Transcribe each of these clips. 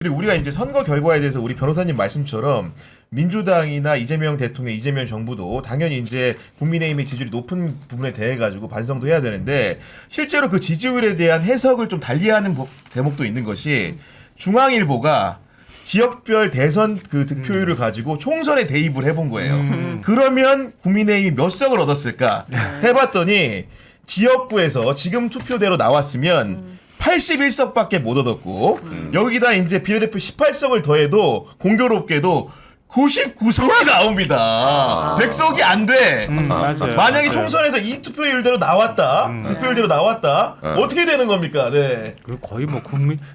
그리고 우리가 이제 선거 결과에 대해서 우리 변호사님 말씀처럼 민주당이나 이재명 대통령, 이재명 정부도 당연히 이제 국민의힘의 지지율이 높은 부분에 대해 가지고 반성도 해야 되는데 실제로 그 지지율에 대한 해석을 좀 달리하는 대목도 있는 것이 중앙일보가 지역별 대선 그 득표율을 가지고 총선에 대입을 해본 거예요. 그러면 국민의힘이 몇 석을 얻었을까 해봤더니 지역구에서 지금 투표대로 나왔으면 81석밖에 못 얻었고 여기다 이제 비례대표 18석을 더해도 공교롭게도 99석이 나옵니다. 100석이 안 돼. 맞아요. 만약에 맞아요. 총선에서 이 투표율대로 나왔다. 득표율대로 나왔다. 어떻게 되는 겁니까? 네. 그리고 거의 뭐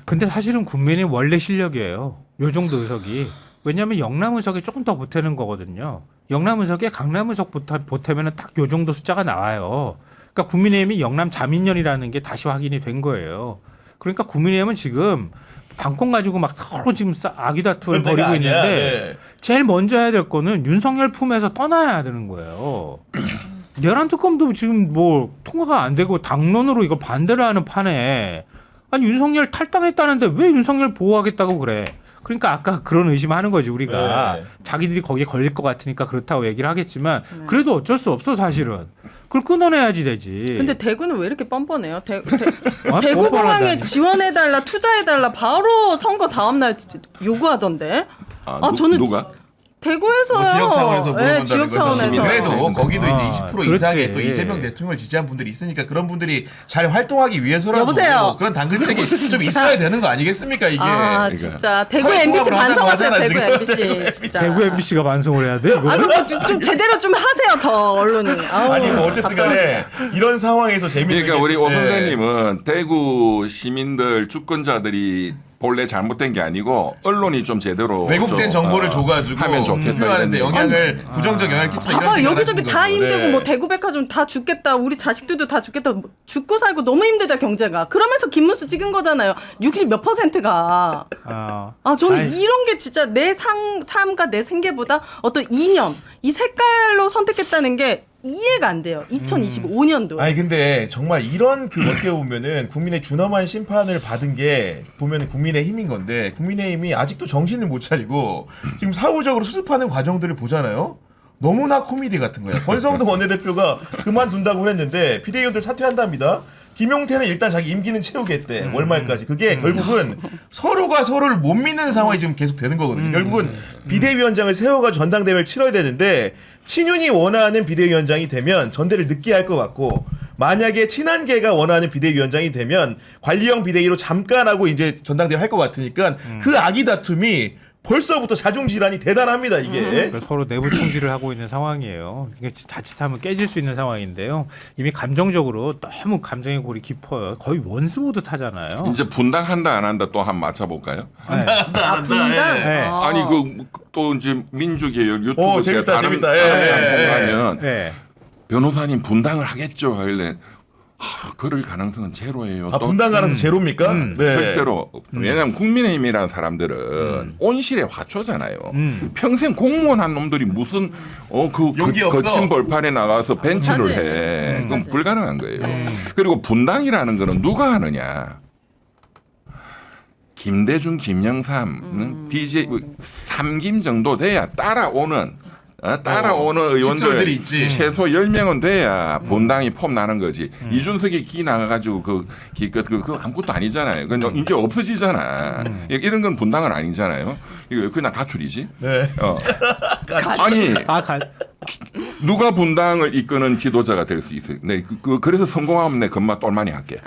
근데 사실은 국민의 원래 실력이에요. 요 정도 의석이. 왜냐하면 영남 의석이 조금 더 보태는 거거든요. 영남 의석에 강남 의석 보태면 딱 요 정도 숫자가 나와요. 그러니까 국민의힘이 영남 자민련이라는 게 다시 확인이 된 거예요. 그러니까 국민의힘은 지금 당권 가지고 막 서로 지금 아기다투를 벌이고 있는데 네. 제일 먼저 해야 될 거는 윤석열 품에서 떠나야 되는 거예요. 내란 특검도 지금 뭐 통과가 안 되고 당론으로 이거 반대를 하는 판에 아니 윤석열 탈당했다는데 왜 윤석열 보호하겠다고 그래. 그러니까 아까 그런 의심하는 거지 우리가. 네. 자기들이 거기에 걸릴 것 같으니까 그렇다고 얘기를 하겠지만 그래도 어쩔 수 없어 사실은. 그걸 끊어내야지 되지. 근데 대구는 왜 이렇게 뻔뻔해요? 아, 대구 공항에 뻔뻔하다니. 지원해달라, 투자해달라, 바로 선거 다음날 요구하던데. 저는 누가? 대구에서요. 뭐 지역 차원에서 물어본다는 지역 거죠. 차원에서. 그래도 거기도 이제 20% 그렇지. 이상의 또 이재명 대통령을 지지한 분들이 있으니까 그런 분들이 잘 활동하기 위해서라도 여보세요. 그런 당근책이 좀 있어야 되는 거 아니겠습니까 이게. 아 진짜 대구 MBC 반성하세요. 대구 MBC 진짜. 대구 MBC가 반성을 해야 돼? 이거? 아 그럼 좀 제대로 좀 하세요 더 언론이. 아우, 아니 뭐 어쨌든 간에 이런 상황에서 재밌는 그러니까 우리 오 네. 선생님은 대구 시민들 주권자들이 본래 잘못된 게 아니고 언론이 좀 제대로 왜곡된 좀, 정보를 줘가지고 하면 좋겠다 투표하는데 이런 영향을 부정적 영향을 끼친다 이런 봐봐 생각을 여기저기 하시는 다 거죠. 힘들고 네. 뭐 대구백화점 다 죽겠다 우리 자식들도 다 죽겠다 뭐 죽고 살고 너무 힘들다 경제가 그러면서 김문수 찍은 거잖아요 60 몇 %가 저는 아이. 이런 게 진짜 내 삶과 내 생계보다 어떤 이념 이 색깔로 선택했다는 게 이해가 안 돼요 2025년도 아니 근데 정말 이런 그 어떻게 보면은 국민의 준엄한 심판을 받은 게 보면은 국민의힘인 건데 국민의힘이 아직도 정신을 못 차리고 지금 사후적으로 수습하는 과정들을 보잖아요. 너무나 코미디 같은 거야. 권성동 원내대표가 그만둔다고 했는데 비대위원들 사퇴한답니다. 김용태는 일단 자기 임기는 채우겠대 월말까지. 그게 결국은 서로가 서로를 못 믿는 상황이 지금 계속 되는 거거든요. 결국은 비대위원장을 세워가지고 전당대회를 치러야 되는데 친윤이 원하는 비대위원장이 되면 전대를 늦게 할 것 같고 만약에 친한계가 원하는 비대위원장이 되면 관리형 비대위로 잠깐 하고 이제 전당대회를 할 것 같으니까 그 아기다툼이 벌써부터 자중질환이 대단합니다 이게. 그러니까 서로 내부 총질을 하고 있는 상황이에요. 이게 자칫하면 깨질 수 있는 상황인데요. 이미 감정적으로 너무 감정의 골이 깊어요. 거의 원수 보듯 하잖아요. 이제 분당한다 안 한다 또 한번 맞춰볼까요? 네. 분당 네. 아니 그 또 이제 민주계열 유튜브 재밌다, 재밌다. 예, 보면 네. 변호사님 분당을 하겠죠. 하길래 그럴 가능성은 제로예요. 아 또 분당 가능성 제로입니까? 네. 절대로. 왜냐하면 국민의힘이라는 사람들은 온실의 화초잖아요. 평생 공무원 한 놈들이 무슨 용기 없어. 거친 벌판에 나가서 벤치를 맞아요. 해. 그건 불가능한 거예요. 그리고 분당이라는 거는 누가 하느냐. 김대중, 김영삼, DJ 3김 정도 돼야 따라오는 의원들 직설들이 있지. 최소 10명은 돼야 분당이 폼 나는 거지. 이준석이 기 나가가지고 그거 아무것도 아니잖아요. 그건 이제 없어지잖아. 이런 건 분당은 아니잖아요. 이거 그냥 가출이지. 네. 아니 아, 누가 분당을 이끄는 지도자가 될 수 있어요. 네, 그래서 성공하면 내 건마 똘마니 할게.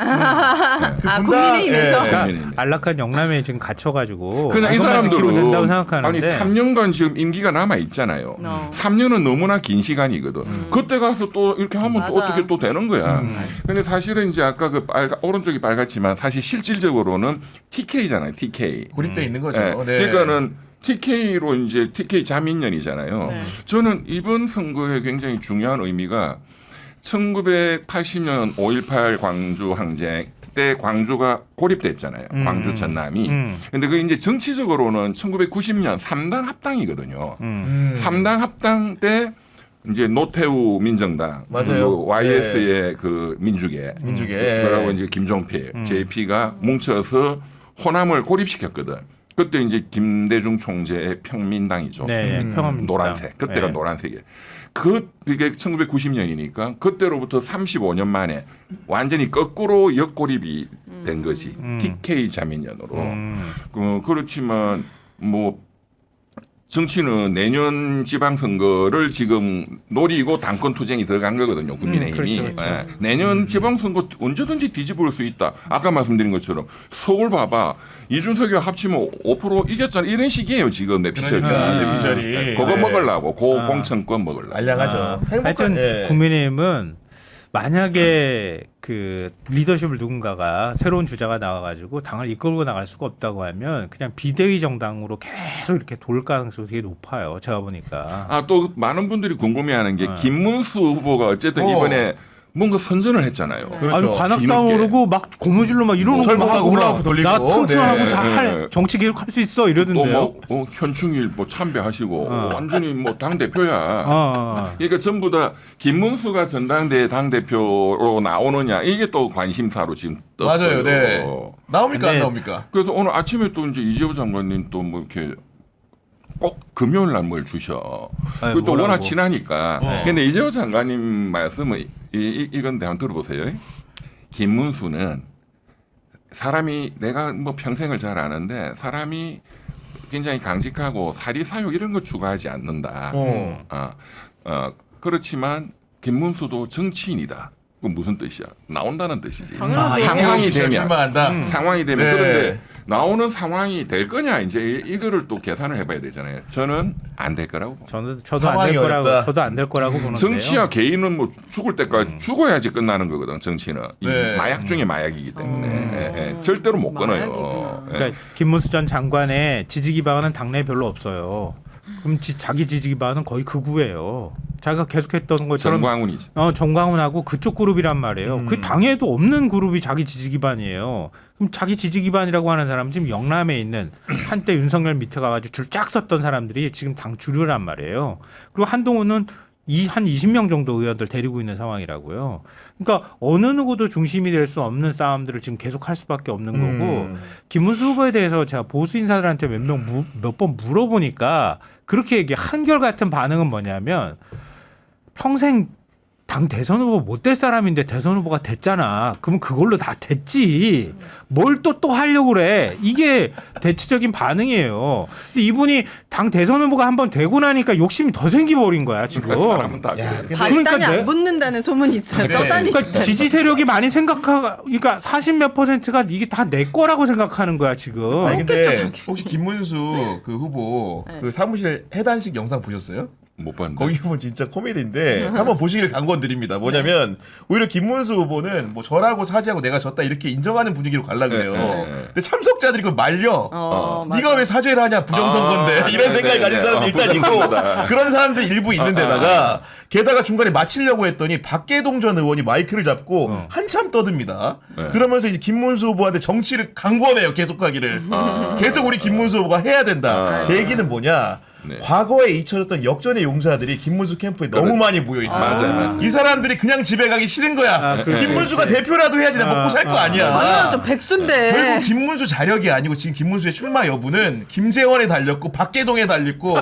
국민의힘에서 예. 국민의힘. 안락한 영남에 지금 갇혀가지고 그냥 이 그것만 지키면 사람들은 된다고 생각하는데 아니 3년간 지금 임기가 남아 있잖아요. 3년은 너무나 긴 시간이거든. 그때 가서 또 이렇게 하면 또 맞아. 어떻게 또 되는 거야. 근데 사실은 이제 아까 그 오른쪽이 빨갛지만 사실 실질적으로는 TK잖아요. TK. 고립돼 있는 거죠. 네. 네. 그러니까는 TK로 이제 TK 자민련이잖아요. 네. 저는 이번 선거에 굉장히 중요한 의미가 1980년 5.18 광주 항쟁 때 광주가 고립됐잖아요. 광주 전남이. 근데 그 이제 정치적으로는 1990년 3당 합당이거든요. 3당 합당 때 이제 노태우 민정당, 맞아요. 그리고 YS의 그 민주계, 민주계. 그러고 이제 김종필, JP가 뭉쳐서 호남을 고립시켰거든. 그때 이제 김대중 총재의 평민당이죠. 네, 평화민주당. 노란색. 그때가 네. 노란색이에요. 그게 1990년이니까 그때로부터 35년 만에 완전히 거꾸로 역고립이 된 것이 TK 자민련으로. 그렇지만 뭐 정치는 내년 지방선거를 지금 노리고 당권 투쟁이 들어간 거거든요. 국민의힘이. 그렇죠, 그렇죠. 예. 내년 지방선거 언제든지 뒤집을 수 있다. 아까 말씀드린 것처럼 서울 봐봐. 이준석이 합치면 5% 이겼잖아. 이런 식이에요. 지금 내피셜이. 그러니까 내피셜이. 그거 네. 먹으려고. 공천권 먹으려고. 알량하죠. 하여튼 예. 국민의힘은 만약에 그 리더십을 누군가가 새로운 주자가 나와가지고 당을 이끌고 나갈 수가 없다고 하면 그냥 비대위 정당으로 계속 이렇게 돌 가능성이 되게 높아요. 제가 보니까. 아, 또 많은 분들이 궁금해하는 게 김문수 후보가 어쨌든 이번에 뭔가 선전을 했잖아요. 그렇죠. 아니 관악산 뒤늦게. 오르고 막 고무줄로 막 이러는 거 철봉하고 훌라후프 돌리고. 나 튼튼하고 네. 잘 정치 계속 할 수 있어 이러던데요. 또뭐 현충일 뭐 참배하시고 완전히 뭐 당 대표야. 그러니까 전부 다 김문수가 전당대회 당 대표로 나오느냐 이게 또 관심사로 지금 떴어요. 맞아요. 네. 나옵니까 안 근데- 나옵니까? 그래서 오늘 아침에 또 이제 이재호 장관님 또 뭐 이렇게 꼭 금요일 날 뭘 주셔. 아니, 그리고 또 뭐라고. 워낙 친하니까. 근데 이재호 장관님 말씀은 이건 한번 들어보세요. 김문수는 사람이 내가 뭐 평생을 잘 아는데 사람이 굉장히 강직하고 사리사욕 이런 거 추구하지 않는다. 그렇지만 김문수도 정치인이다. 그건 무슨 뜻이야? 나온다는 뜻이지. 당연하죠. 상황이 되면 출마한다. 상황이 되면 네. 그런데 나오는 상황이 될 거냐 이제 이거를 또 계산을 해봐야 되잖아요. 저는 안 될 거라고 봅니다. 저도 안 상황이 될 거라고 어렵다. 저도 안 될 거라고 보는데요. 정치야 개인은 뭐 죽을 때까지 죽어야지 끝나는 거거든. 정치는 이 네. 마약 중에 마약이기 때문에 절대로 못 끊어요. 마약이구나. 예. 그러니까 김문수 전 장관의 지지 기반은 당내에 별로 없어요. 그럼 자기 지지 기반은 거의 극우예요. 자기가 계속했던 것처럼 정광훈이지. 정광훈하고 그쪽 그룹이란 말이에요. 그 당에도 없는 그룹이 자기 지지 기반이에요. 그럼 자기 지지 기반이라고 하는 사람은 지금 영남에 있는 한때 윤석열 밑에 가가지고 줄 쫙 섰던 사람들이 지금 당 주류란 말이에요. 그리고 한동훈은 한 20명 정도 의원들 데리고 있는 상황이라고요. 그러니까 어느 누구도 중심이 될 수 없는 싸움들을 지금 계속 할 수밖에 없는 거고 김문수 후보에 대해서 제가 보수 인사들한테 몇 번 물어보니까 그렇게 얘기해. 한결같은 반응은 뭐냐면 평생 당 대선 후보 못 될 사람인데 대선 후보가 됐잖아. 그러면 그걸로 다 됐지. 뭘 또 하려고 그래. 이게 대체적인 반응이에요. 근데 이분이 당 대선 후보가 한번 되고 나니까 욕심이 더 생기버린 거야 지금. 사람은 다 야, 그래. 근데 발단이 그러니까 안 붙는다는 소문이 있어요. 그래. 떠다니시다. 그러니까 지지 세력이 많이 그러니까 40몇 %가 이게 다 내 거라고 생각하는 거야 지금. 아니 근데 그렇겠죠, 혹시 김문수 그 후보 네. 그 사무실 해단식 영상 보셨어요? 못 봤는데. 거기 보면 진짜 코미디인데 한번 보시길 강권드립니다. 뭐냐면 오히려 김문수 후보는 뭐 저라고 사죄하고 내가 졌다 이렇게 인정하는 분위기로 갈라 그래요. 네. 근데 참석자들이 그걸 말려. 네가 맞아. 왜 사죄를 하냐 부정선거인데 아, 이런 네, 생각이 네, 가진 네. 사람이 일단 있고 부정선거다. 그런 사람들이 일부 있는 데다가 게다가 중간에 마치려고 했더니 박계동 전 의원이 마이크를 잡고 한참 떠듭니다. 네. 그러면서 이제 김문수 후보한테 정치를 강권해요. 계속 가기를. 계속 우리 김문수 후보가 해야 된다. 제 얘기는 뭐냐. 네. 과거에 잊혀졌던 역전의 용사들이 김문수 캠프에 너무 많이 모여 있어요. 맞아요. 이 사람들이 그냥 집에 가기 싫은 거야. 그렇지, 김문수가 대표라도 해야지 내가 먹고 살 거 아니야. 당연하죠. 백수인데. 결국 김문수 자력이 아니고 지금 김문수의 출마 여부는 김재원에 달렸고 박계동에 달렸고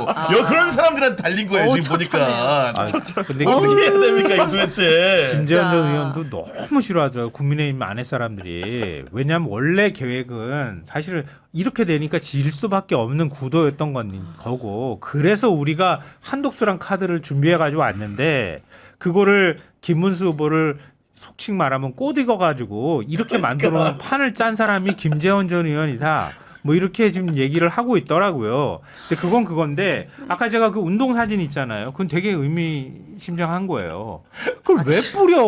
그런 사람들한테 달린 거예요. 지금 보니까. 근데 어떻게 해야 됩니까 이거 도대체. 김재현 전 진짜. 의원도 너무 싫어하더라고요. 국민의힘 안에 사람들이. 왜냐하면 원래 계획은 사실은 이렇게 되니까 질 수밖에 없는 구도였던 거고 그래서 우리가 한독수란 카드를 준비해가지고 왔는데 그거를 김문수 후보를 속칭 말하면 꽃 익어가지고 이렇게 만들어놓은 판을 짠 사람이 김재원 전 의원이다. 뭐 이렇게 지금 얘기를 하고 있더라고요. 근데 그건 그건데 아까 제가 그 운동 사진 있잖아요. 그건 되게 의미심장한 거예요. 그걸 왜 뿌려?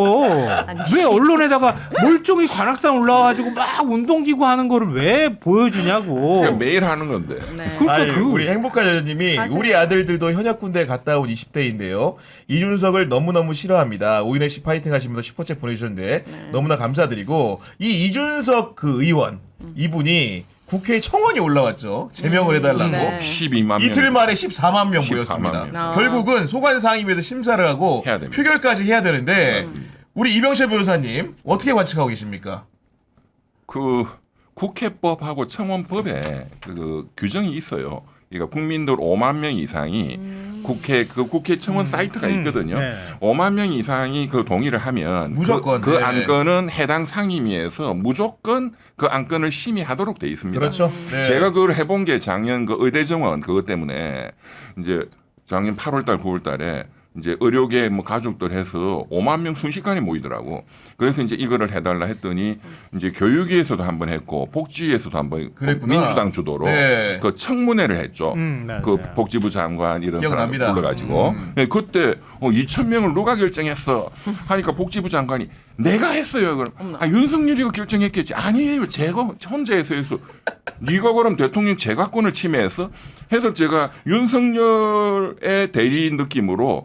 왜 언론에다가 멀쩡히 관악산 올라와가지고 막 운동기구 하는 거를 왜 보여주냐고. 그러니까 매일 하는 건데. 네. 그러니까 아니, 그- 우리 행복한 여자님이 하세요. 우리 아들들도 현역 군대 갔다 온 20대인데요. 이준석을 너무너무 싫어합니다. 오인혜 씨 파이팅 하시면서 슈퍼챗 보내주셨는데 너무나 감사드리고 이 이준석 그 의원 이분이 국회에 청원이 올라왔죠. 제명을 해달라고. 네. 12만 명. 이틀 만에 14만 명 14만 모였습니다. 명. 결국은 소관상임위에서 심사를 하고 해야 됩니다. 표결까지 해야 되는데 우리 이병철 변호사님 어떻게 관측하고 계십니까? 그 국회법하고 청원법에 그 규정이 있어요. 그러니까 국민들 5만 명 이상이 국회 청원 사이트가 있거든요. 네. 5만 명 이상이 그 동의를 하면 무조건, 그 네. 안건은 해당 상임위에서 무조건 그 안건을 심의하도록 돼 있습니다. 그렇죠. 네. 제가 그걸 해본 게 작년 그 의대 정원 그것 때문에 이제 작년 8월달 9월달에 이제 의료계 뭐 가족들 해서 5만 명 순식간에 모이더라고. 그래서 이제 이거를 해달라 했더니 이제 교육위에서도 한번 했고 복지위에서도 한번 그랬구나. 민주당 주도로 네. 그 청문회를 했죠. 맞아요. 그 복지부 장관 이런 사람 기억납니다. 불러가지고 네, 그때 2천 명을 누가 결정했어 하니까 복지부 장관이 내가 했어요. 그럼 윤석열이가 결정했겠지. 아니에요. 제가 혼자 해서 네가 그럼 대통령 재가권을 침해했어? 해서 제가 윤석열의 대리인 느낌으로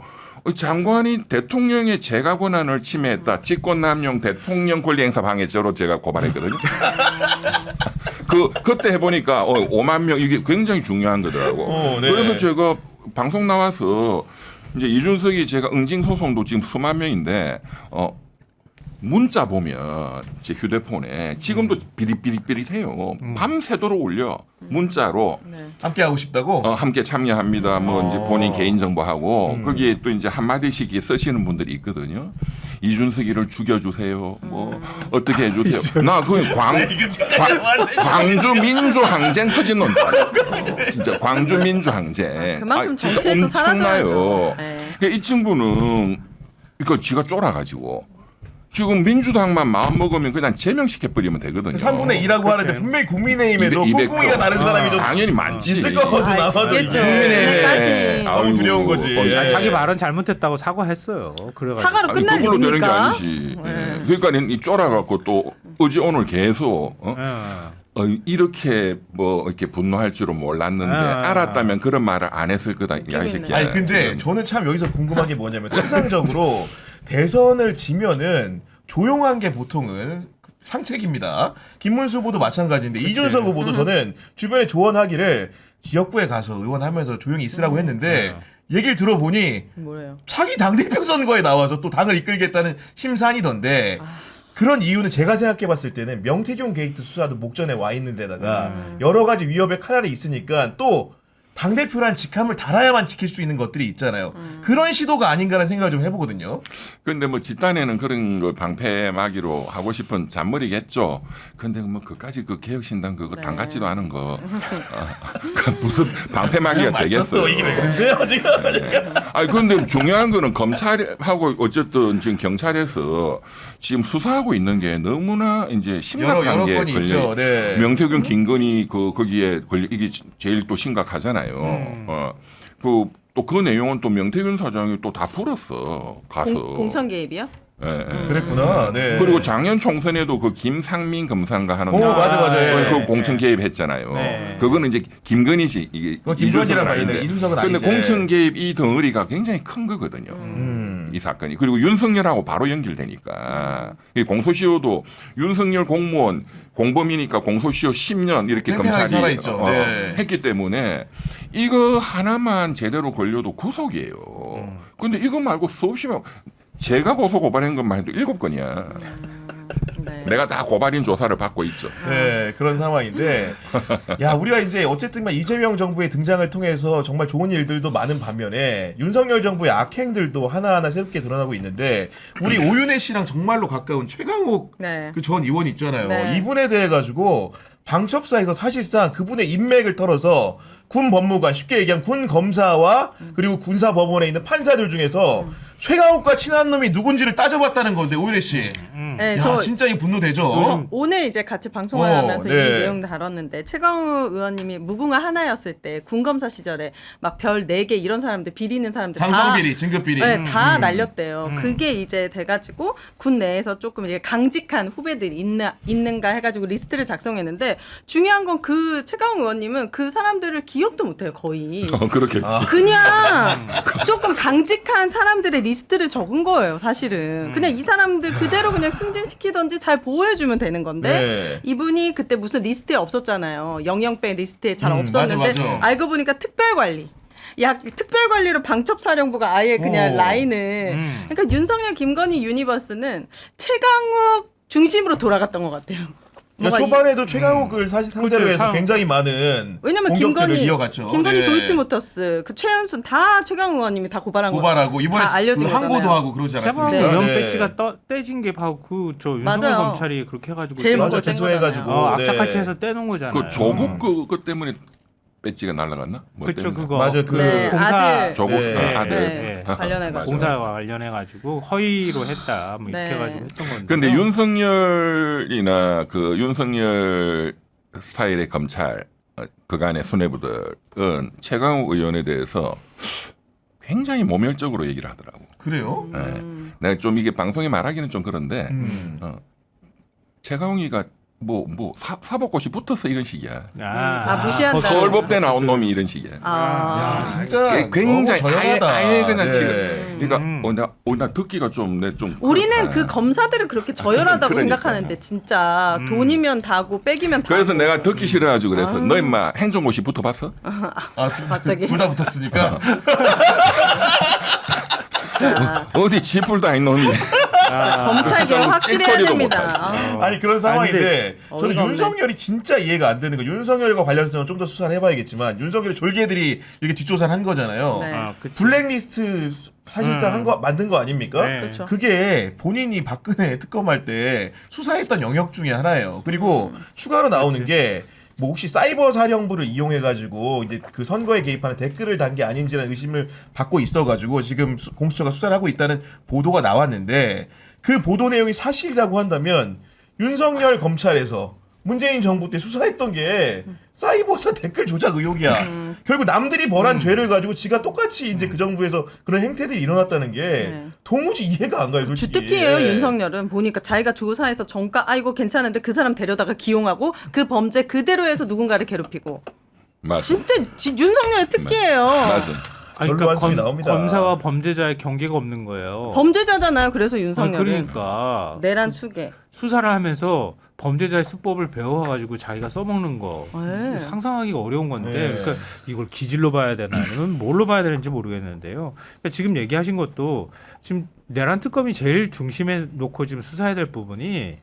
장관이 대통령의 재가 권한을 침해했다. 직권남용 대통령 권리행사 방해죄로 제가 고발했거든요. 그때 해보니까 5만 명 이게 굉장히 중요한 거더라고. 네. 그래서 제가 방송 나와서 이제 이준석이 제가 응징 소송도 지금 수만 명인데 문자 보면 제 휴대폰에 지금도 비릿비릿비릿해요. 밤새도록 올려 문자로 네. 함께 하고 싶다고. 함께 참여합니다. 뭐 이제 본인 개인 정보하고 거기에 또 이제 한 마디씩 쓰시는 분들이 있거든요. 이준석이를 죽여주세요. 뭐 어떻게 해주세요. 나 그 광주 민주 항쟁 터진 놈 줄 알았어. 진짜 광주 민주 항쟁. 그만큼 진짜 정치에서 엄청나요. 사라져야죠. 네. 그러니까 이 친구는 그러니까 지가 쫄아가지고. 지금 민주당만 마음 먹으면 그냥 제명시켜버리면 되거든요. 3분의 2라고 하는데 분명히 국민의힘에도 200 꿍꿍이가 다른 사람이 좀 당연히 많지. 있을 거거든 아마도. 있겠죠. 이게. 너무 아이고, 두려운 거지. 아니, 자기 말은 잘못했다고 사과했어요. 그래가지고. 사과로 아니, 끝날 그걸로 되는 게 일입니까? 아니지. 그러니까 이 쫄아갖고 또 어제 오늘 계속 이렇게 뭐 이렇게 분노할 줄은 몰랐는데 알았다면 그런 말을 안 했을 거다. 야, 이 새끼야. 아니 근데 저는 참 여기서 궁금한 게 뭐냐면 통상적으로 대선을 지면은 조용한 게 보통은 상책입니다. 김문수 후보도 마찬가지인데 이준석 후보도 저는 주변에 조언하기를 지역구에 가서 의원하면서 조용히 있으라고 했는데 얘기를 들어보니 뭐래요? 자기 당대표 선거에 나와서 또 당을 이끌겠다는 심산이던데 그런 이유는 제가 생각해봤을 때는 명태균 게이트 수사도 목전에 와 있는 데다가 여러 가지 위협의 칼날이 있으니까 또 당대표란 직함을 달아야만 지킬 수 있는 것들이 있잖아요. 그런 시도가 아닌가라는 생각을 좀 해보거든요. 근데 뭐 집단에는 그런 걸 방패막이로 하고 싶은 잔머리겠죠. 근데 뭐 그까지 그 개혁신당 그거 당 같지도 않은 거 그 무슨 방패막이가 되겠어요. 또 이게 왜 그러세요 지금? 아니 근데 중요한 거는 검찰하고 어쨌든 지금 경찰에서 지금 수사하고 있는 게 너무나 이제 심각한 여러 게 건이 있죠. 네. 명태균 김건희 거기에 걸려 이게 제일 또 심각하잖아요. 또 그 내용은 또 명태균 사장이 또 다 풀었어 가서. 공천 개입이요? 예, 예. 그랬구나. 네. 그리고 작년 총선에도 그 김상민 검사인가 하는 오, 맞아. 그 공천 개입했잖아요. 네. 그거는 이제 김건희지 이게 그건 김건희랑 이준석은 관련된 아닌데. 이준석은 근데 아니지. 공천 개입 이 덩어리가 굉장히 큰 거거든요. 이 사건이. 그리고 윤석열하고 바로 연결되니까 이 공소시효도 윤석열 공무원 공범이니까 공소시효 10년 이렇게 팽팽하게 검찰이 살아있죠. 네. 했기 때문에 이거 하나만 제대로 걸려도 구속이에요. 근데 이거 말고 수없이 제가 고소 고발한 것만 해도 7건이야. 네. 내가 다 고발인 조사를 받고 있죠. 네, 그런 상황인데, 야, 우리가 이제 어쨌든 이재명 정부의 등장을 통해서 정말 좋은 일들도 많은 반면에 윤석열 정부의 악행들도 하나하나 새롭게 드러나고 있는데, 우리 오윤혜 씨랑 정말로 가까운 최강욱 네. 그 전 의원 있잖아요. 네. 이분에 대해 가지고 방첩사에서 사실상 그분의 인맥을 털어서 군 법무관, 쉽게 얘기하면 군 검사와 그리고 군사법원에 있는 판사들 중에서 최강욱과 친한 놈이 누군지를 따져봤다는 건데, 오윤혜 씨. 네, 야, 저 진짜 이게 분노되죠? 오늘 이제 같이 방송을 하면서 네. 이 내용 다뤘는데 최강욱 의원님이 무궁화 하나였을 때 군검사 시절에 막 별 4개 이런 사람들 비리는 사람들 장성비리, 진급비리. 네, 다 날렸대요. 그게 이제 돼가지고 군 내에서 조금 이제 강직한 후배들이 있는가 해가지고 리스트를 작성했는데 중요한 건 그 최강욱 의원님은 그 사람들을 기억도 못해요 거의. 그렇겠지. 그냥 조금 강직한 사람들의 리스트를 적은 거예요, 사실은. 그냥 이 사람들 그대로 그냥 승진시키던지 잘 보호해주면 되는 건데 네. 이분이 그때 무슨 리스트에 없었잖아요. 영영배 리스트에 잘 없었는데 맞아. 알고 보니까 특별관리. 특별관리로 방첩사령부가 아예 그냥 오. 라인을. 그러니까 윤석열 김건희 유니버스는 최강욱 중심으로 돌아갔던 것 같아요. 그러니까 뭐가 초반에도 최강욱을 사실 상대로 그렇죠. 해서 굉장히 많은 왜냐면 공격들을 이어갔죠. 김건희 네. 도이치모터스 그 최현순 다 최강욱 의원님이 다 고발한 거. 고발하고 이번에 다 알려진 그 항고도 거잖아요. 하고 그러지 최강 않았습니까? 의원 네. 배지가 떼진 게 바로 그저 윤석열 맞아요. 검찰이 그렇게 해가지고 제일 먼저 맞아 뗀 재소해가지고 거잖아요. 악착같이 네. 해서 떼놓은 거잖아요. 그 조국 그것 때문에 배지가 날라갔나? 뭐 그쵸 때문에? 그거. 맞아 그 네, 공사 아들. 조국 네. 아들. 네, 관련해가지고. 공사와 관련해가지고 허위로 했다 뭐 이렇게 네. 해가지고 했던 건데. 근데 윤석열이나 그 윤석열 스타일의 검찰 그간의 수뇌부들은 최강욱 의원에 대해서 굉장히 모멸적으로 얘기를 하더라고. 그래요? 네. 내가 좀 이게 방송에 말하기는 좀 그런데 최강욱이가 뭐 사법고시 붙었어 이런 식이야. 무시한다. 서울법대 나온 놈이 이런 식이야. 아. 야 진짜 굉장히 너무 저렴하다. 아예 그냥 네. 지금 그러니까 나 듣기가 좀 우리는 그 검사들을 그렇게 저열하다고 그러니까. 생각하는데 진짜 돈이면 다고 빼기면 다고. 그래서 내가 듣기 싫어가지고 그래서 너 임마 행정고시 붙어봤어? 갑자기. 둘 다 붙었으니까. 자, 어디 지풀도 아닌 놈이 검찰 개혁 확실히 해야 킥소리도 됩니다. 못하지. 아. 아니 그런 상황인데 저는 어이가 없네. 윤석열이 진짜 이해가 안 되는 거. 윤석열과 관련해서는 좀 더 수사를 해봐야겠지만 윤석열이 졸개들이 이렇게 뒷조사를 한 거잖아요. 네. 블랙리스트 사실상 한 거 만든 거 아닙니까? 네. 그렇죠. 그게 본인이 박근혜 특검할 때 수사했던 영역 중에 하나예요. 그리고 추가로 나오는 게 뭐 혹시 사이버 사령부를 이용해 가지고 이제 그 선거에 개입하는 댓글을 단 게 아닌지라는 의심을 받고 있어 가지고 지금 공수처가 수사를 하고 있다는 보도가 나왔는데 그 보도 내용이 사실이라고 한다면 윤석열 검찰에서 문재인 정부 때 수사했던 게 사이버사 댓글 조작 의혹이야. 결국 남들이 벌한 죄를 가지고 지가 똑같이 이제 그 정부에서 그런 행태들이 일어났다는 게 네. 도무지 이해가 안 가요, 솔직히. 주특기예요 예. 윤석열은. 보니까 자기가 조사해서 정가 이거 괜찮은데 그 사람 데려다가 기용하고 그 범죄 그대로 해서 누군가를 괴롭히고. 맞아. 진짜 윤석열의 특기예요. 맞아. 아니, 절로 한숨이 나옵니다. 검사와 범죄자의 경계가 없는 거예요. 범죄자잖아요. 그래서 윤석열은 그러니까 내란 수계. 수사를 하면서 범죄자의 수법을 배워가지고 자기가 써먹는 거 네. 상상하기가 어려운 건데 네. 그러니까 이걸 기질로 봐야 되나 아니면 뭘로 봐야 되는지 모르겠는데요. 그러니까 지금 얘기하신 것도 지금 내란 특검이 제일 중심에 놓고 지금 수사해야 될 부분이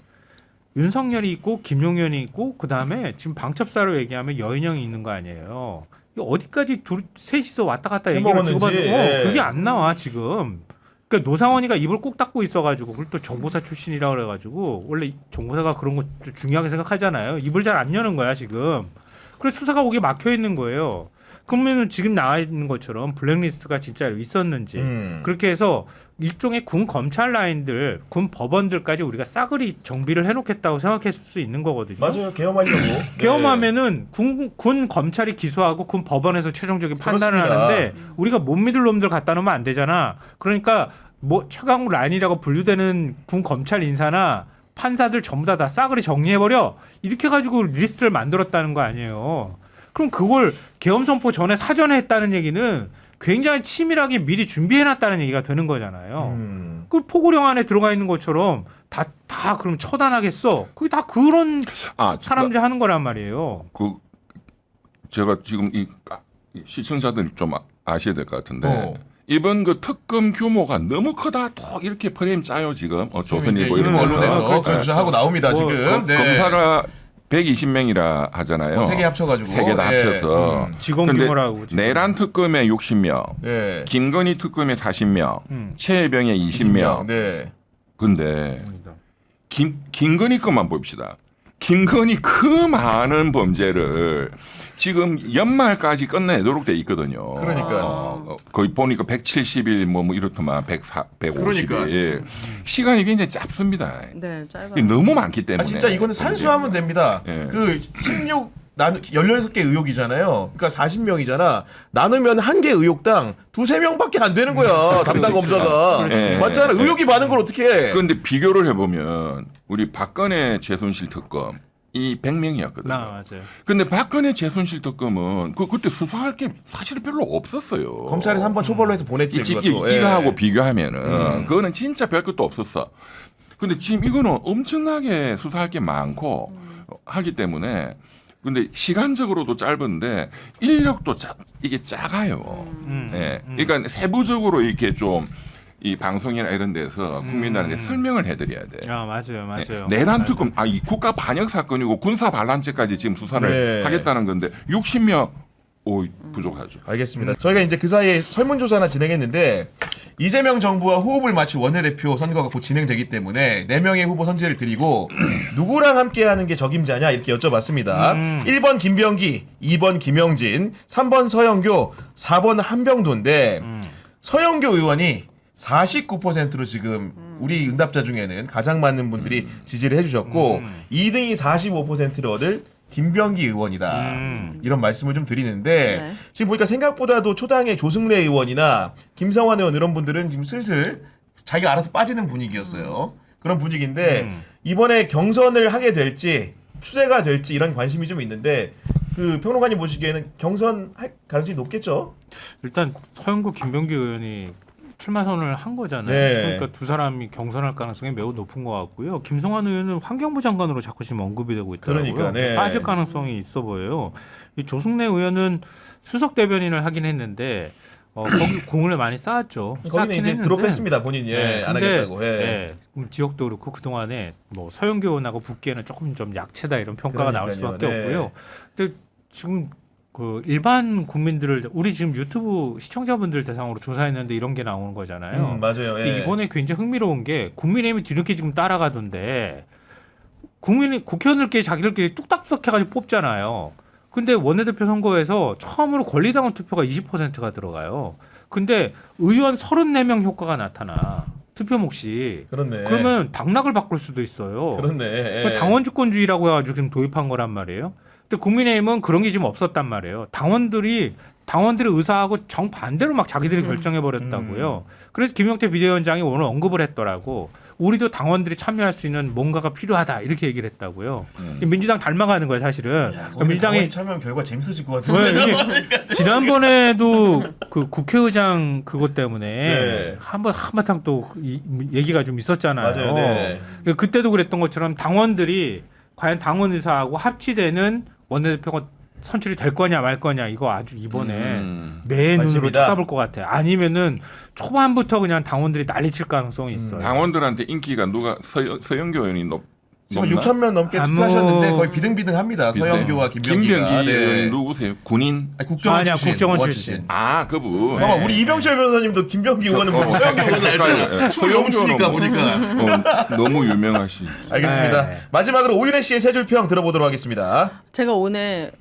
윤석열이 있고 김용현이 있고 그다음에 지금 방첩사로 얘기하면 여인형이 있는 거 아니에요. 이거 어디까지 셋이서 왔다 갔다 얘기를 해먹었는지, 주고받는 예. 그게 안 나와 지금. 그러니까 노상원이가 입을 꾹 닫고 있어가지고 그걸 또 정보사 출신이라 그래가지고 원래 정보사가 그런 거 중요하게 생각하잖아요. 입을 잘 안 여는 거야 지금. 그래서 수사가 거기에 막혀 있는 거예요. 그러면 지금 나와 있는 것처럼 블랙리스트가 진짜 있었는지 그렇게 해서 일종의 군 검찰 라인들, 군 법원들까지 우리가 싸그리 정비를 해놓겠다고 생각했을 수 있는 거거든요. 맞아요. 계엄하려고. 계엄하면은 군 검찰이 기소하고 군 법원에서 최종적인 판단을 그렇습니다. 하는데 우리가 못 믿을 놈들 갖다 놓으면 안 되잖아. 그러니까 뭐 최강욱 라인이라고 분류되는 군 검찰 인사나 판사들 전부 다 싸그리 정리해버려. 이렇게 가지고 리스트를 만들었다는 거 아니에요. 그럼 그걸 계엄 선포 전에 사전에 했다는 얘기는 굉장히 치밀하게 미리 준비해놨다는 얘기가 되는 거잖아요. 그 포고령 안에 들어가 있는 것처럼 다 그럼 처단하겠어? 그게 다 그런 사람들이 하는 거란 말이에요. 그 제가 지금 이 시청자들이 좀 아셔야 될 것 같은데 이번 그 특검 규모가 너무 크다. 또 이렇게 프레임 짜요 지금. 조선일보 이런 이름 언론에서 거에서. 그런 주장하고 나옵니다 지금. 네. 검사가 120명이라 하잖아요. 세 개 합쳐가지고. 세 개 다 합쳐서. 직원 근데 규모라고. 지금. 내란 특검에 60명, 네. 김건희 특검에 40명, 최혜병에 20명. 네. 근데 김건희 것만 봅시다. 김건희 그 많은 범죄를 지금 연말까지 끝내도록 돼 있거든요. 그러니까. 거의 보니까 170일 뭐 이렇더만 150일. 그러니까. 시간이 굉장히 짧습니다. 네, 짧아요. 이게 너무 많기 때문에. 진짜 이거는 산수하면 됩니다. 예. 그 16개 의혹이잖아요. 그러니까 40명이잖아. 나누면 한 개 의혹당 2-3명밖에 안 되는 거야. 담당 검사가. 그렇지. 맞잖아. 의혹이 많은 걸 어떻게 해. 그런데 비교를 해보면 우리 박근혜 최순실 특검 이 100명이었거든요. 맞아요. 근데 박근혜 최순실 특검은 그때 수사할 게 사실 별로 없었어요. 검찰에서 한번 초벌로 해서 보냈지. 그것도. 예. 이거하고 비교하면은 그거는 진짜 별 것도 없었어. 근데 지금 이거는 엄청나게 수사할 게 많고 하기 때문에 근데 시간적으로도 짧은데 인력도 이게 작아요. 예. 그러니까 세부적으로 이렇게 좀 이 방송이나 이런 데서 국민들한테 설명을 해드려야 돼. 아 맞아요, 맞아요. 내란 특검, 이 국가 반역 사건이고 군사 반란죄까지 지금 수사를 네. 하겠다는 건데 60명 부족하죠. 알겠습니다. 저희가 이제 그 사이에 설문조사 하나 진행했는데 이재명 정부와 호흡을 맞출 원내대표 선거가 곧 진행되기 때문에 4명의 후보 선제를 드리고 누구랑 함께하는 게 적임자냐 이렇게 여쭤봤습니다. 1번 김병기, 2번 김영진, 3번 서영교, 4번 한병도인데 서영교 의원이 49%로 지금 우리 응답자 중에는 가장 많은 분들이 지지를 해주셨고 2등이 45%를 얻을 김병기 의원이다. 이런 말씀을 좀 드리는데 네. 지금 보니까 생각보다도 초당의 조승래 의원이나 김성환 의원 이런 분들은 지금 슬슬 자기가 알아서 빠지는 분위기였어요. 그런 분위기인데 이번에 경선을 하게 될지 추세가 될지 이런 관심이 좀 있는데 그 평론가님 보시기에는 경선할 가능성이 높겠죠? 일단 서영구 김병기 의원이 출마 선언을 한 거잖아요. 네. 그러니까 두 사람이 경선할 가능성이 매우 높은 것 같고요. 김성환 의원은 환경부 장관으로 자꾸 지금 언급이 되고 있더라고요. 그러니까, 네. 빠질 가능성이 있어 보여요. 이 조승래 의원은 수석 대변인을 하긴 했는데 거기 공을 많이 쌓았죠. 거기는 쌓긴 이제 했는데. 드롭했습니다. 본인이 안 근데, 하겠다고. 예. 예, 그럼 지역도 그렇고 그 동안에 뭐 서영교 의원하고 붙기에는 조금 좀 약체다 이런 평가가 나올 그러니까요. 수밖에 네. 없고요. 근데 지금 그 일반 국민들을 우리 지금 유튜브 시청자분들 대상으로 조사했는데 이런 게 나오는 거잖아요. 맞아요. 예. 근데 이번에 굉장히 흥미로운 게 국민의힘이 뒤늦게 지금 따라가던데 국회의원들끼리 자기들끼리 뚝딱뚝딱 해가지고 뽑잖아요. 근데 원내대표 선거에서 처음으로 권리당원 투표가 20%가 들어가요. 근데 의원 34명 효과가 나타나. 투표 몫이. 그렇네. 그러면 당락을 바꿀 수도 있어요. 그렇네. 예. 그러니까 당원 주권주의라고 해가지고 지금 도입한 거란 말이에요. 근데 국민의힘은 그런 게 지금 없었단 말이에요. 당원들의 의사하고 정반대로 막 자기들이 결정해 버렸다고요. 그래서 김용태 비대위원장이 오늘 언급을 했더라고. 우리도 당원들이 참여할 수 있는 뭔가가 필요하다 이렇게 얘기를 했다고요. 민주당 닮아가는 거예요, 사실은. 그러니까 민주당이 참여하면 결과 재밌어질 것 같은데. 왜 이게 지난번에도 그 국회의장 그것 때문에 네. 한바탕 또 얘기가 좀 있었잖아요. 맞아요. 네. 그때도 그랬던 것처럼 당원들이 과연 당원 의사하고 합치되는 원내대표가 선출이 될 거냐 말 거냐 이거 아주 이번에 내 눈으로 관심이다. 쳐다볼 것 같아. 아니면은 초반부터 그냥 당원들이 난리칠 가능성이 있어요. 당원들한테 인기가 누가 서영교 의원이 지금 높나? 6,000명 넘게 아, 투표하셨는데 뭐- 거의 비등비등합니다. 서영교와 김병기가. 김병기 의원 네. 누구세요? 군인? 아니, 국정원 아니야, 출신. 국정원 의원 출신. 그분. 봐봐, 우리 이병철 변호사님도 김병기 의원은 뭐 서영교 의원은 알잖아. 춤을 너무 추니까 보니까. 너무 유명하시. 알겠습니다. 네. 마지막으로 오윤혜 씨의 세 줄 평 들어보도록 하겠습니다. 제가 오늘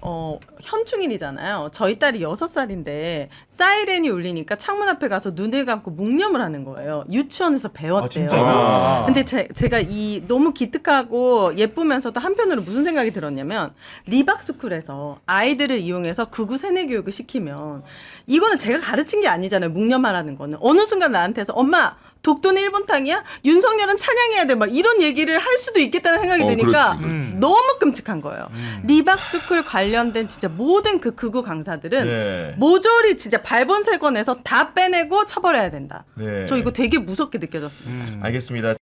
현충일이잖아요. 저희 딸이 6살인데 사이렌이 울리니까 창문 앞에 가서 눈을 감고 묵념을 하는 거예요. 유치원에서 배웠대요. 진짜요? 근데 제가 이 너무 기특하고 예쁘면서도 한편으로 무슨 생각이 들었냐면 리박스쿨에서 아이들을 이용해서 극우 세뇌 교육을 시키면 이거는 제가 가르친 게 아니잖아요. 묵념하라는 거는. 어느 순간 나한테서 엄마 독도는 일본탕이야? 윤석열은 찬양해야 돼. 막 이런 얘기를 할 수도 있겠다는 생각이 드니까 그렇지. 너무 끔찍한 거예요. 리박스쿨 관련된 진짜 모든 그 극우 강사들은 네. 모조리 진짜 발본색원에서 다 빼내고 처벌해야 된다. 네. 저 이거 되게 무섭게 느껴졌어요. 알겠습니다.